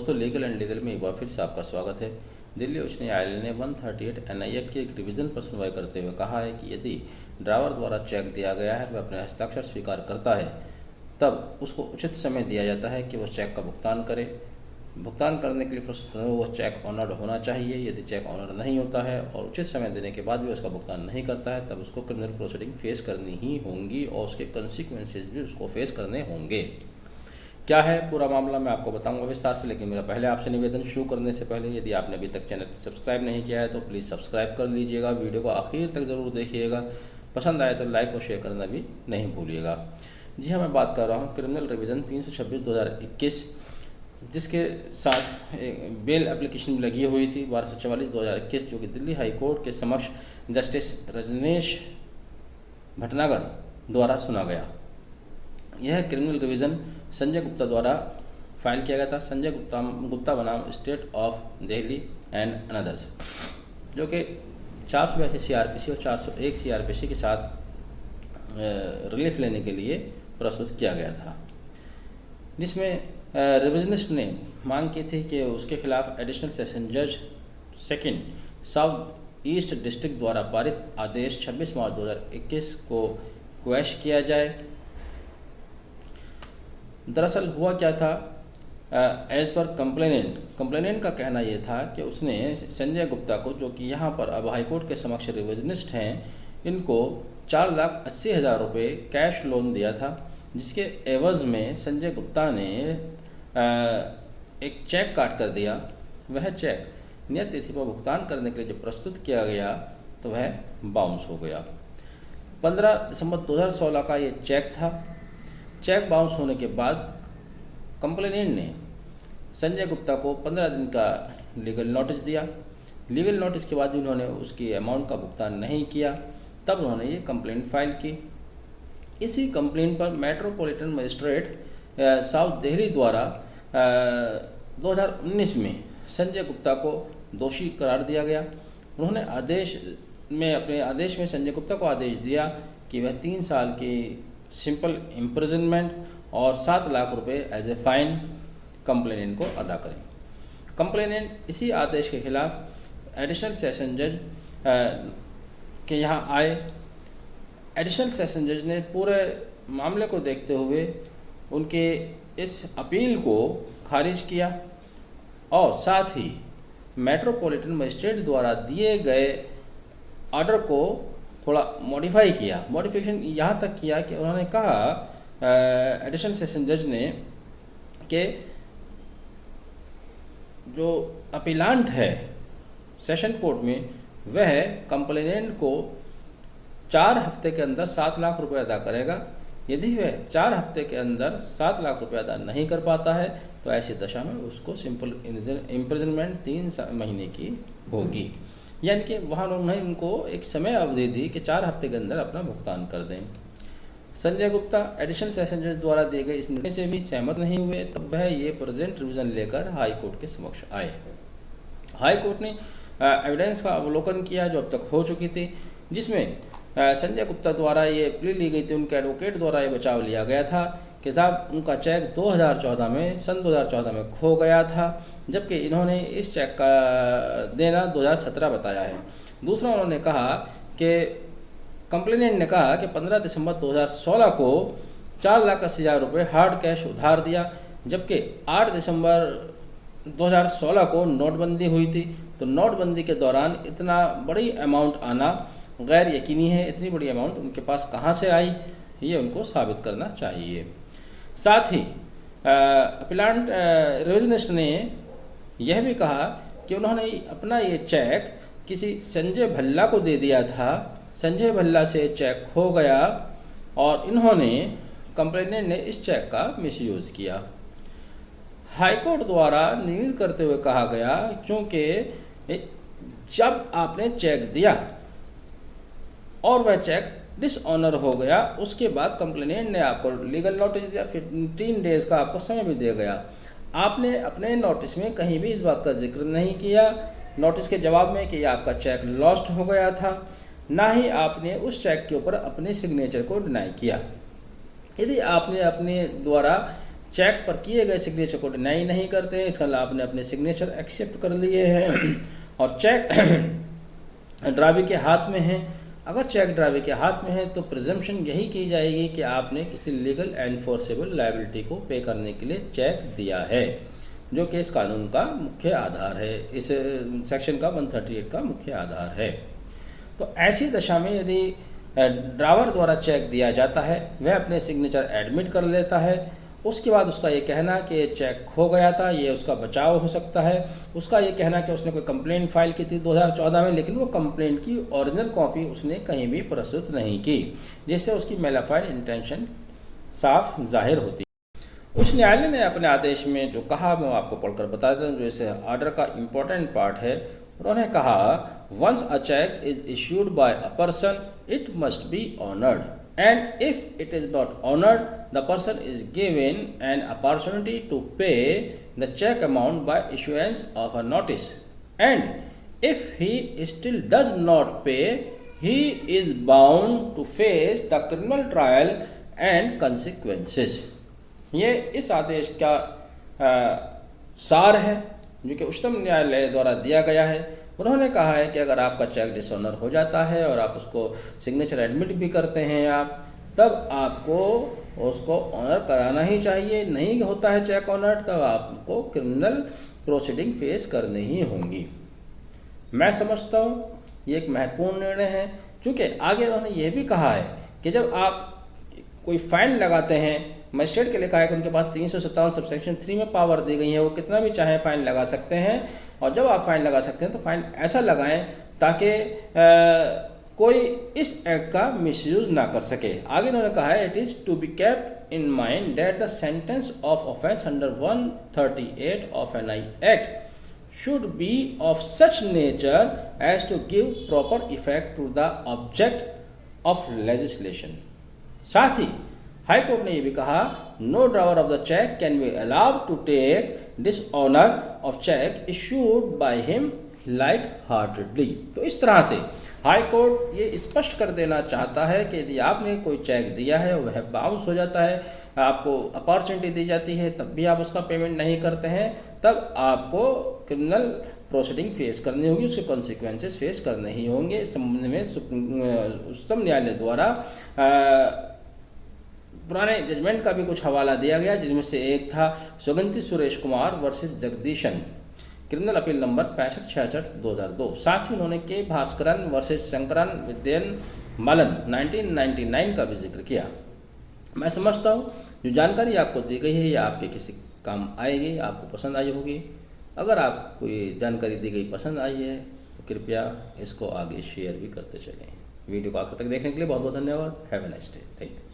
दोस्तों, legal and legal में एक बार फिर से आपका स्वागत है। दिल्ली उच्च न्यायालय ने 138 NI एक्ट की एक रिवीजन पर सुनवाई करते हुए कहा है कि यदि ड्राइवर द्वारा चेक दिया गया है, वह अपने हस्ताक्षर स्वीकार करता है, तब उसको उचित समय दिया जाता है कि वह चेक का भुगतान करे। भुगतान करने के लिए प्रस्तुत वह चेक ऑनर्ड होना चाहिए। यदि चेक ऑनर्ड नहीं होता है और उचित समय देने के बाद भी उसका भुगतान नहीं करता है, तब उसको क्रिमिनल प्रोसीडिंग फेस करनी ही होंगी और उसके कंसिक्वेंसेज भी उसको फेस करने होंगे। क्या है पूरा मामला, मैं आपको बताऊंगा विस्तार से, लेकिन मेरा पहले आपसे निवेदन शुरू करने से पहले यदि आपने अभी तक चैनल सब्सक्राइब नहीं किया है तो प्लीज़ सब्सक्राइब कर लीजिएगा। वीडियो को आखिर तक ज़रूर देखिएगा। पसंद आए तो लाइक और शेयर करना भी नहीं भूलिएगा। जी हाँ, मैं बात कर रहा हूँ क्रिमिनल रिवीजन 326/2021, जिसके साथ बेल एप्लीकेशन भी लगी हुई थी 1244/2021, जो कि दिल्ली हाई कोर्ट के समक्ष जस्टिस रजनीश भटनागर द्वारा सुना गया। यह क्रिमिनल रिवीजन संजय गुप्ता द्वारा फाइल किया गया था। संजय गुप्ता बनाम state of Delhi and another's, जो कि 482 CRPC और 401 CRPC के साथ रिलीफ लेने के लिए प्रस्तुत किया गया था, जिसमें रिविजनिस्ट ने मांग की थी कि उसके खिलाफ एडिशनल सेशन जज सेकंड साउथ ईस्ट डिस्ट्रिक्ट द्वारा पारित आदेश 26 मार्च 2021 को क्वैश किया जाए। दरअसल हुआ क्या था, एज पर कंप्लेनेंट का कहना यह था कि उसने संजय गुप्ता को, जो कि यहाँ पर अब हाईकोर्ट के समक्ष रिविजनिस्ट हैं, इनको 4,80,000 रुपये कैश लोन दिया था, जिसके एवज में संजय गुप्ता ने एक चेक काट कर दिया। वह चेक नियत तिथि पर भुगतान करने के लिए जब प्रस्तुत किया गया तो वह बाउंस हो गया। 15 दिसंबर 2016 का ये चेक था। चेक बाउंस होने के बाद कंप्लेनेंट ने संजय गुप्ता को 15 दिन का लीगल नोटिस दिया। लीगल नोटिस के बाद उन्होंने उसकी अमाउंट का भुगतान नहीं किया, तब उन्होंने ये कंप्लेंट फाइल की। इसी कंप्लेंट पर मेट्रोपॉलिटन मजिस्ट्रेट साउथ दिल्ली द्वारा 2019 में संजय गुप्ता को दोषी करार दिया गया। उन्होंने अपने आदेश में संजय गुप्ता को आदेश दिया कि वह 3 साल की सिंपल इम्प्रिजनमेंट और 7 लाख रुपए एज ए फाइन कंप्लेनेंट को अदा करें। कंप्लेनेंट इसी आदेश के खिलाफ एडिशनल सेशन जज के यहाँ आए। एडिशनल सेशन जज ने पूरे मामले को देखते हुए उनके इस अपील को खारिज किया और साथ ही मेट्रोपॉलिटन मजिस्ट्रेट द्वारा दिए गए ऑर्डर को थोड़ा मॉडिफाई किया। मॉडिफिकेशन यहाँ तक किया कि उन्होंने कहा, एडिशनल सेशन जज ने, कि जो अपीलांट है सेशन कोर्ट में, वह कंप्लेनेंट को 4 हफ्ते के अंदर 7 लाख रुपए अदा करेगा। यदि वह 4 हफ्ते के अंदर 7 लाख रुपए अदा नहीं कर पाता है तो ऐसी दशा में उसको सिंपल इम्प्रिजनमेंट 3 महीने की होगी। यानी कि वहाँ उन्होंने उनको एक समय अवधि दी कि 4 हफ्ते के अंदर अपना भुगतान कर दें। संजय गुप्ता एडिशनल सेशन जज द्वारा दिए गए इस निर्णय से भी सहमत नहीं हुए, तब वह ये प्रेजेंट रिवीजन लेकर हाई कोर्ट के समक्ष आए। हाई कोर्ट ने एविडेंस का अवलोकन किया जो अब तक हो चुकी थी, जिसमें संजय गुप्ता द्वारा ये प्ली ली गई थी, उनके एडवोकेट द्वारा ये बचाव लिया गया था कि साहब उनका चेक 2014 में खो गया था, जबकि इन्होंने इस चेक का देना 2017 बताया है। दूसरा, उन्होंने कहा कि कंप्लेनेंट ने कहा कि 15 दिसंबर 2016 को 4,80,000 रुपये हार्ड कैश उधार दिया, जबकि 8 दिसंबर 2016 को नोटबंदी हुई थी। तो नोटबंदी के दौरान इतना बड़ी अमाउंट आना गैर यकीनी है। इतनी बड़ी अमाउंट उनके पास कहाँ से आई, ये उनको साबित करना चाहिए। साथ ही अपीलांट रिविजनिस्ट ने यह भी कहा कि उन्होंने अपना ये चेक किसी संजय भल्ला को दे दिया था, संजय भल्ला से चेक खो गया और इन्होंने, कंप्लेनेंट ने, इस चेक का मिसयूज किया। हाईकोर्ट द्वारा निर्णय करते हुए कहा गया, क्योंकि जब आपने चेक दिया और वह चेक डिसऑनर हो गया, उसके बाद कंप्लेनेंट ने आपको लीगल नोटिस दिया, 15 डेज का आपको समय भी दिया गया। आपने अपने नोटिस में कहीं भी इस बात का जिक्र नहीं किया, नोटिस के जवाब में, कि आपका चेक लॉस्ट हो गया था, ना ही आपने उस चेक के ऊपर अपने सिग्नेचर को डिनाई किया। यदि आपने अपने द्वारा चेक पर किए गए सिग्नेचर को डिनाई नहीं करते हैं, इसका आपने अपने सिग्नेचर एक्सेप्ट कर लिए हैं और चेक ड्राइवर के हाथ में है। अगर चेक ड्राइवर के हाथ में है तो प्रिजम्पशन यही की जाएगी कि आपने किसी लीगल एनफोर्सेबल लायबिलिटी को पे करने के लिए चेक दिया है, जो कि इस कानून का मुख्य आधार है, इस सेक्शन का 138 का मुख्य आधार है। तो ऐसी दशा में यदि ड्रावर द्वारा चेक दिया जाता है, वह अपने सिग्नेचर एडमिट कर लेता है, उसके बाद उसका ये कहना कि ये चेक खो गया था, ये उसका बचाव हो सकता है। उसका ये कहना कि उसने कोई कंप्लेंट फाइल की थी 2014 में, लेकिन वो कंप्लेंट की ओरिजिनल कॉपी उसने कहीं भी प्रस्तुत नहीं की, जिससे उसकी मेलाफाइड इंटेंशन साफ जाहिर होती है। उच्च न्यायालय ने अपने आदेश में जो कहा मैं आपको पढ़कर बता देता हूँ, जो इस ऑर्डर का इम्पोर्टेंट पार्ट है। उन्होंने कहा, once a cheque is issued by a person it must be honoured, and if it is not honored, the person is given an opportunity to pay the check amount by issuance of a notice, and if he still does not pay, he is bound to face the criminal trial and consequences। ये इस आदेश का सार है जो कि उच्चतम न्यायालय द्वारा दिया गया है। उन्होंने कहा है कि अगर आपका चेक डिसऑनर हो जाता है और आप उसको सिग्नेचर एडमिट भी करते हैं आप, तब आपको उसको ऑनर कराना ही चाहिए। नहीं होता है चेक ऑनर, तब आपको क्रिमिनल प्रोसीडिंग फेस करनी ही होंगी। मैं समझता हूँ ये एक महत्वपूर्ण निर्णय है, क्योंकि आगे उन्होंने ये भी कहा है कि जब आप कोई फाइन लगाते हैं, मजिस्ट्रेट के लिखा है कि उनके पास 357 सबसेक्शन 3 में पावर दी गई है, वो कितना भी चाहे फाइन लगा सकते हैं। और जब आप फाइन लगा सकते हैं तो फाइन ऐसा लगाएं ताकि कोई इस एक्ट का मिसयूज ना कर सके। आगे उन्होंने कहा है, it is to be kept in mind that the sentence of offence under 138 of N I act should be of such nature as to give proper effect to the object of legislation. साथ ही high court ने यह भी कहा, no drawer of the cheque can be allowed to take dishonour of cheque issued by him light heartedly. तो इस तरह से हाई कोर्ट ये स्पष्ट कर देना चाहता है कि यदि आपने कोई चेक दिया है वह बाउंस हो जाता है, आपको अपॉर्चुनिटी दी जाती है, तब भी आप उसका पेमेंट नहीं करते हैं, तब आपको क्रिमिनल प्रोसीडिंग फेस करनी होगी, उसके कॉन्सिक्वेंसेस फेस करने ही होंगे। इस संबंध में उच्चतम न्यायालय द्वारा पुराने जजमेंट का भी कुछ हवाला दिया गया, जिसमें से एक था Suganthi Suresh Kumar versus Jagadeesan, criminal appeal number 6566/2002। साथ ही उन्होंने के भास्करन वर्सेस शंकरन विद्यन मलन 1999 का भी जिक्र किया। मैं समझता हूँ जो जानकारी आपको दी गई है ये आपके किसी काम आएगी, आपको पसंद आई होगी। अगर आप कोई जानकारी दी गई पसंद आई है तो कृपया इसको आगे शेयर भी करते चलें। वीडियो को आखिर तक देखने के लिए बहुत बहुत धन्यवाद। Have a nice day. Thank you.